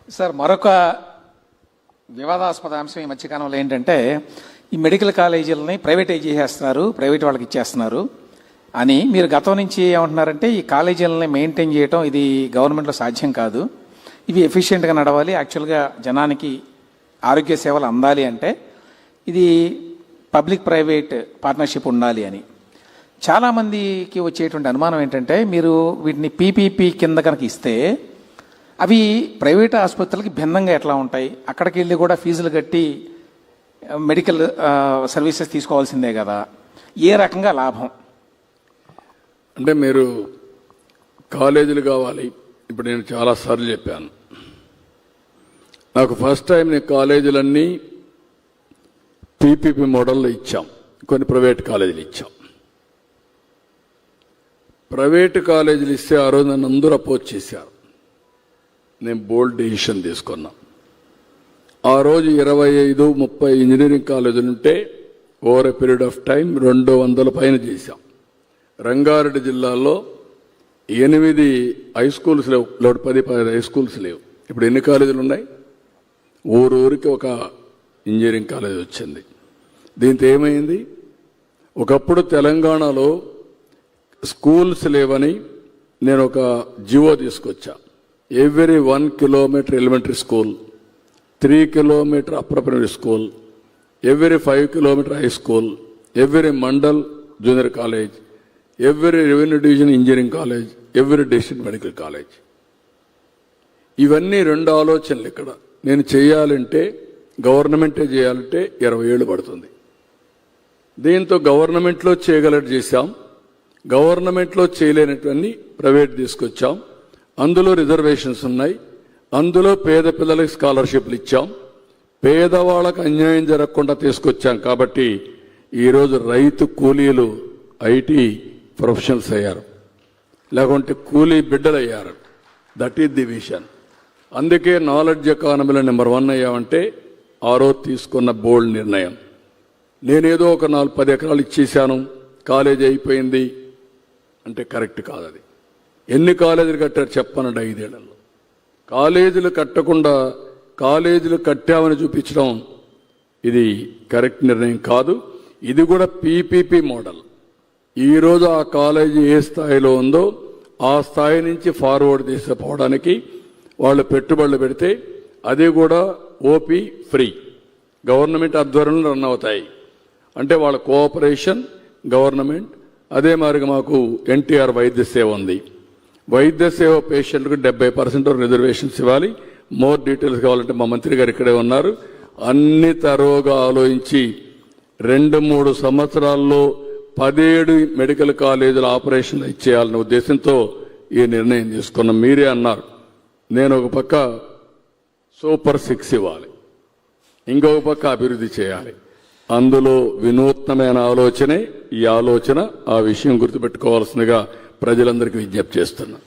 Sir, మరొక వివాదాస్పద అంశం ఈ మధ్యకాలంలో ఏంటంటే ఈ మెడికల్ కాలేజీలని ప్రైవేటైజ్ చేసేస్తున్నారు, ప్రైవేట్ వాళ్ళకి ఇచ్చేస్తున్నారు అని మీరు గతం నుంచి ఏమంటున్నారంటే ఈ కాలేజీలని మెయింటైన్ చేయడం ఇది గవర్నమెంట్లో సాధ్యం కాదు, ఇవి ఎఫిషియెంట్గా నడవాలి, యాక్చువల్గా జనానికి ఆరోగ్య సేవలు అందాలి అంటే ఇది పబ్లిక్ ప్రైవేట్ పార్ట్నర్షిప్ ఉండాలి అని. చాలామందికి వచ్చేటువంటి అనుమానం ఏంటంటే మీరు వీటిని పీపీపీ కింద కనుక ఇస్తే అవి ప్రైవేట్ ఆసుపత్రులకి భిన్నంగా ఎట్లా ఉంటాయి, అక్కడికి వెళ్ళి కూడా ఫీజులు కట్టి మెడికల్ సర్వీసెస్ తీసుకోవాల్సిందే కదా, ఏ రకంగా లాభం? అంటే మీరు కాలేజీలు కావాలి, ఇప్పుడు నేను చాలాసార్లు చెప్పాను, నాకు ఫస్ట్ టైం నేను కాలేజీలన్నీ పీపీపీ మోడల్లో ఇచ్చాం, కొన్ని ప్రైవేట్ కాలేజీలు ఇచ్చాం. ప్రైవేటు కాలేజీలు ఇస్తే ఆ రోజు నన్ను అందరూ అపోజ్ చేశారు. నేను బోల్డ్ డెసిషన్ తీసుకున్నా. ఆ రోజు 25-30 ఇంజనీరింగ్ కాలేజీలు ఉంటే over a period of time 200 పైన చేశాం. రంగారెడ్డి జిల్లాలో 8 హై స్కూల్స్ లేవు, 10 హై స్కూల్స్ లేవు. ఇప్పుడు ఎన్ని కాలేజీలు ఉన్నాయి? ఊరికి ఒక ఇంజనీరింగ్ కాలేజ్ వచ్చింది. దీంతో ఏమైంది? ఒకప్పుడు తెలంగాణలో స్కూల్స్ లేవని నేను ఒక జివో తీసుకొచ్చా. Every 1 kilometre elementary school, 3 kilometre upper primary school, every 5 kilometre high school, every mandal junior college, every revenue division engineering college, every district medical college. ఇవన్నీ 2 ఆలోచనలు. ఇక్కడ నేను చేయాలంటే గవర్నమెంటే చేయాలంటే 20 ఏళ్ళు పడుతుంది. దీంతో గవర్నమెంట్లో చేయగలట్టు చేశాం, గవర్నమెంట్లో చేయలేనటువంటి ప్రైవేట్ తీసుకొచ్చాం. అందులో రిజర్వేషన్స్ ఉన్నాయి, అందులో పేద పిల్లలకి స్కాలర్షిప్లు ఇచ్చాం, పేదవాళ్ళకు అన్యాయం జరగకుండా తీసుకొచ్చాం. కాబట్టి ఈరోజు రైతు కూలీలు ఐటీ ప్రొఫెషనల్స్ అయ్యారు, లేకుంటే కూలీ బిడ్డలు అయ్యారు. That is the vision. అందుకే నాలెడ్జ్ ఎకానమీలో నెంబర్ 1 అయ్యామంటే ఆ రోజు తీసుకున్న బోల్డ్ నిర్ణయం. నేనేదో ఒక 4-10 ఎకరాలు ఇచ్చేసాను, కాలేజీ అయిపోయింది అంటే కరెక్ట్ కాదు. అది ఎన్ని కాలేజీలు కట్టారు చెప్పనండి 5 ఏళ్లలో. కాలేజీలు కట్టకుండా కాలేజీలు కట్టామని చూపించడం ఇది కరెక్ట్ నిర్ణయం కాదు. ఇది కూడా పీపీపీ మోడల్. ఈరోజు ఆ కాలేజీ ఏ స్థాయిలో ఉందో ఆ స్థాయి నుంచి ఫార్వర్డ్ తీసుకుపోవడానికి వాళ్ళు పెట్టుబడులు పెడితే అది కూడా ఓపీ ఫ్రీ, గవర్నమెంట్ ఆధ్వర్యంలో రన్ అవుతాయి. అంటే వాళ్ళ కోఆపరేషన్ గవర్నమెంట్. అదే మాదిరిగా మాకు ఎన్టీఆర్ వైద్య సేవ ఉంది. వైద్య సేవ పేషెంట్లకు 70% రిజర్వేషన్స్ ఇవ్వాలి. మోర్ డీటెయిల్స్ కావాలంటే మా మంత్రి గారు ఇక్కడే ఉన్నారు. అన్ని తరోగా ఆలోచించి 2-3 సంవత్సరాల్లో 17 మెడికల్ కాలేజీల ఆపరేషన్లు ఇచ్చేయాలనే ఉద్దేశంతో ఈ నిర్ణయం తీసుకున్నాం. మీరే అన్నారు, నేను ఒక పక్క సూపర్ 6 ఇవ్వాలి, ఇంకొక పక్క అభివృద్ధి చేయాలి. అందులో వినూత్నమైన ఆలోచనే ఈ ఆలోచన. ఆ విషయం గుర్తుపెట్టుకోవాల్సిందిగా ప్రజలందరికీ విజ్ఞప్తి చేస్తున్నా.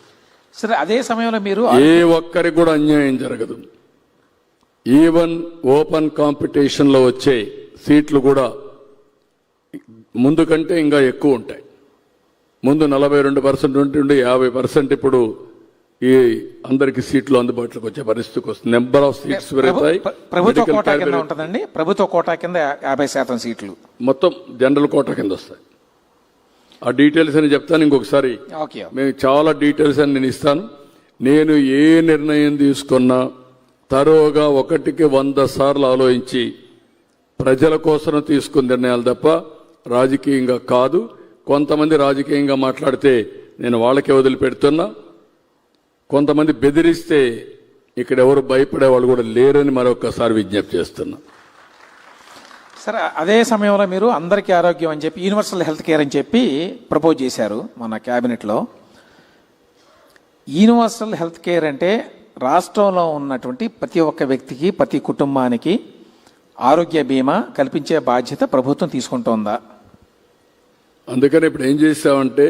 సరే, అదే సమయంలో మీరు ఏ ఒక్కరికి కూడా అన్యాయం జరగదు. ఈవెన్ ఓపెన్ కాంపిటీషన్లో వచ్చే సీట్లు కూడా ముందు కంటే ఇంకా ఎక్కువ ఉంటాయి. ముందు 42% ఉంటుండే 50% ఇప్పుడు ఈ అందరికి సీట్లు అందుబాటులోకి వచ్చే పరిస్థితికి వస్తుంది. నెంబర్ ఆఫ్ సీట్స్ పెరుగుతాయి. ప్రభుత్వ కోటా కింద ఉంటుందండి, ప్రభుత్వ కోటా కింద 50% సీట్లు మొత్తం జనరల్ కోటా కింద వస్తాయి. ఆ డీటెయిల్స్ అని చెప్తాను ఇంకొకసారి. మేము చాలా డీటెయిల్స్ అని నేను ఇస్తాను. నేను ఏ నిర్ణయం తీసుకున్నా తరోగా 1కి 100 సార్లు ఆలోచించి ప్రజల కోసం తీసుకున్న నిర్ణయాలు తప్ప రాజకీయంగా కాదు. కొంతమంది రాజకీయంగా మాట్లాడితే నేను వాళ్ళకే వదిలిపెడుతున్నా. కొంతమంది బెదిరిస్తే ఇక్కడ ఎవరు భయపడే వాళ్ళు కూడా లేరని మరొకసారి విజ్ఞప్తి చేస్తున్నా. సరే, అదే సమయంలో మీరు అందరికీ ఆరోగ్యం అని చెప్పి యూనివర్సల్ హెల్త్ కేర్ అని చెప్పి ప్రపోజ్ చేశారు మన క్యాబినెట్లో. యూనివర్సల్ హెల్త్ కేర్ అంటే రాష్ట్రంలో ఉన్నటువంటి ప్రతి ఒక్క వ్యక్తికి, ప్రతి కుటుంబానికి ఆరోగ్య బీమా కల్పించే బాధ్యత ప్రభుత్వం తీసుకుంటోందా? అందుకని ఇప్పుడు ఏం చేశామంటే